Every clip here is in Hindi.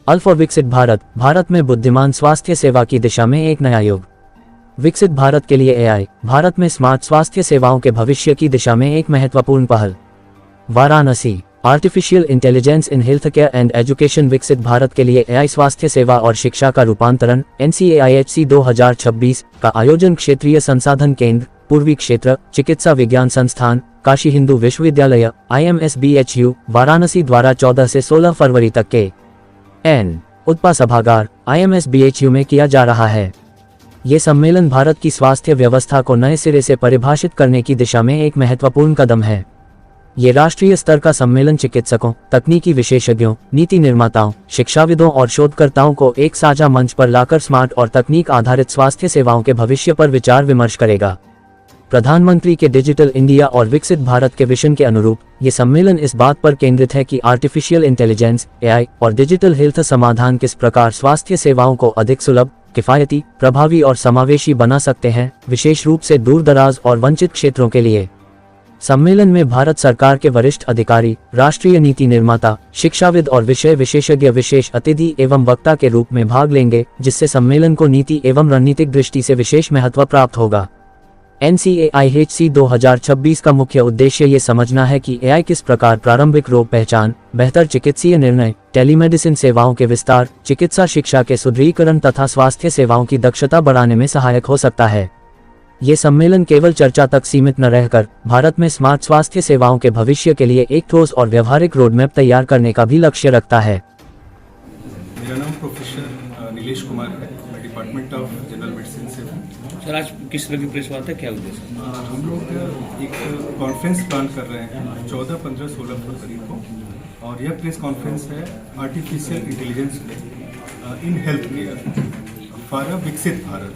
अल्फा विकसित भारत, भारत में बुद्धिमान स्वास्थ्य सेवा की दिशा में एक नया युग। विकसित भारत के लिए एआई, भारत में स्मार्ट स्वास्थ्य सेवाओं के भविष्य की दिशा में एक महत्वपूर्ण पहल। Varanasi, artificial intelligence in health care and education. विकसित भारत के लिए एआई स्वास्थ्य सेवा और शिक्षा का रूपांतरण NCAIHC 2026 का आयोजन क्षेत्रीय संसाधन केंद्र, पूर्वी क्षेत्र चिकित्सा विज्ञान संस्थान, काशी हिंदू विश्वविद्यालय IMSBHU वाराणसी द्वारा 14 से 16 फरवरी तक के उत्पा सभागार IMSBHU में किया जा रहा है। ये सम्मेलन भारत की स्वास्थ्य व्यवस्था को नए सिरे से परिभाषित करने की दिशा में एक महत्वपूर्ण कदम है। ये राष्ट्रीय स्तर का सम्मेलन चिकित्सकों, तकनीकी विशेषज्ञों, नीति निर्माताओं, शिक्षाविदों और शोधकर्ताओं को एक साझा मंच पर लाकर स्मार्ट और तकनीक आधारित स्वास्थ्य सेवाओं के भविष्य पर विचार विमर्श करेगा। प्रधानमंत्री के डिजिटल इंडिया और विकसित भारत के विजन के अनुरूप ये सम्मेलन इस बात पर केंद्रित है कि आर्टिफिशियल इंटेलिजेंस, एआई और डिजिटल हेल्थ समाधान किस प्रकार स्वास्थ्य सेवाओं को अधिक सुलभ, किफायती, प्रभावी और समावेशी बना सकते हैं, विशेष रूप से दूर दराज और वंचित क्षेत्रों के लिए। सम्मेलन में भारत सरकार के वरिष्ठ अधिकारी, राष्ट्रीय नीति निर्माता, शिक्षाविद और विषय विशेषज्ञ विशेष अतिथि एवं वक्ता के रूप में भाग लेंगे, जिससे सम्मेलन को नीति एवं रणनीतिक दृष्टि से विशेष महत्व प्राप्त होगा। NCAIHC 2026 का मुख्य उद्देश्य ये समझना है कि एआई किस प्रकार प्रारंभिक रोग पहचान, बेहतर चिकित्सीय निर्णय, टेलीमेडिसिन सेवाओं के विस्तार, चिकित्सा शिक्षा के सुदृढ़ीकरण तथा स्वास्थ्य सेवाओं की दक्षता बढ़ाने में सहायक हो सकता है। ये सम्मेलन केवल चर्चा तक सीमित न रहकर भारत में स्मार्ट स्वास्थ्य सेवाओं के भविष्य के लिए एक ठोस और व्यवहारिक रोडमैप तैयार करने का भी लक्ष्य रखता है। मेरा नाम प्रोफेसर नीलेश कुमार है, मैं डिपार्टमेंट ऑफ जनरल मेडिसिन से हूँ। सर, आज किस तरह की प्रेस वार्ता है, क्या उद्देश्य? हम लोग एक कॉन्फ्रेंस प्लान कर रहे हैं 14, 15, 16 फरवरी को, और यह प्रेस कॉन्फ्रेंस है आर्टिफिशियल इंटेलिजेंस में in health care for a विकसित भारत।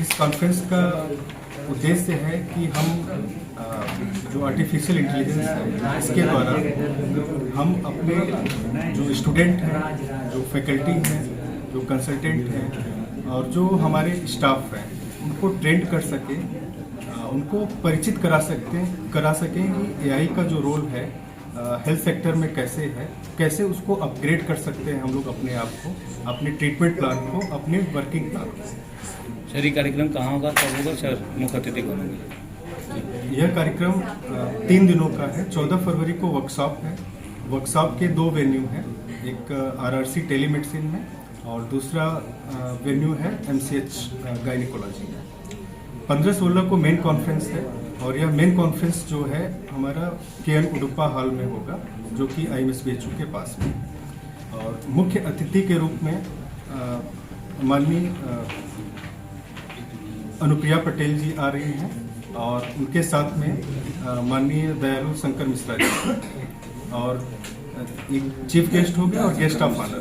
इस कॉन्फ्रेंस का उद्देश्य है कि हम जो आर्टिफिशियल इंटेलिजेंस है इसके द्वारा हम अपने जो स्टूडेंट हैं, जो फैकल्टी हैं, जो कंसल्टेंट हैं और जो हमारे स्टाफ हैं उनको ट्रेंड कर सके, उनको परिचित करा सकें कि एआई का जो रोल है हेल्थ सेक्टर में कैसे है, कैसे उसको अपग्रेड कर सकते हैं हम लोग अपने आप को, अपने ट्रीटमेंट प्लान को, अपने वर्किंग प्लान को। सर, ये कार्यक्रम कहाँ होगा, कब होगा सर, मुख्य अतिथि कौन होंगे? यह कार्यक्रम 3 दिनों का है। 14 फरवरी को वर्कशॉप है। वर्कशॉप के 2 वेन्यू हैं, एक RRC टेलीमेडिसिन में और दूसरा वेन्यू है MCH गायनिकोलॉजी में। 15-16 को मेन कॉन्फ्रेंस है और यह मेन कॉन्फ्रेंस जो है हमारा KN उडुप्पा हॉल में होगा, जो कि IMSBHU के पास में। और मुख्य अतिथि के रूप में माननीय अनुप्रिया पटेल जी आ रही हैं और उनके साथ में माननीय दयालु शंकर मिश्रा जी और एक चीफ गेस्ट हो गया और गेस्ट ऑफ ऑनर।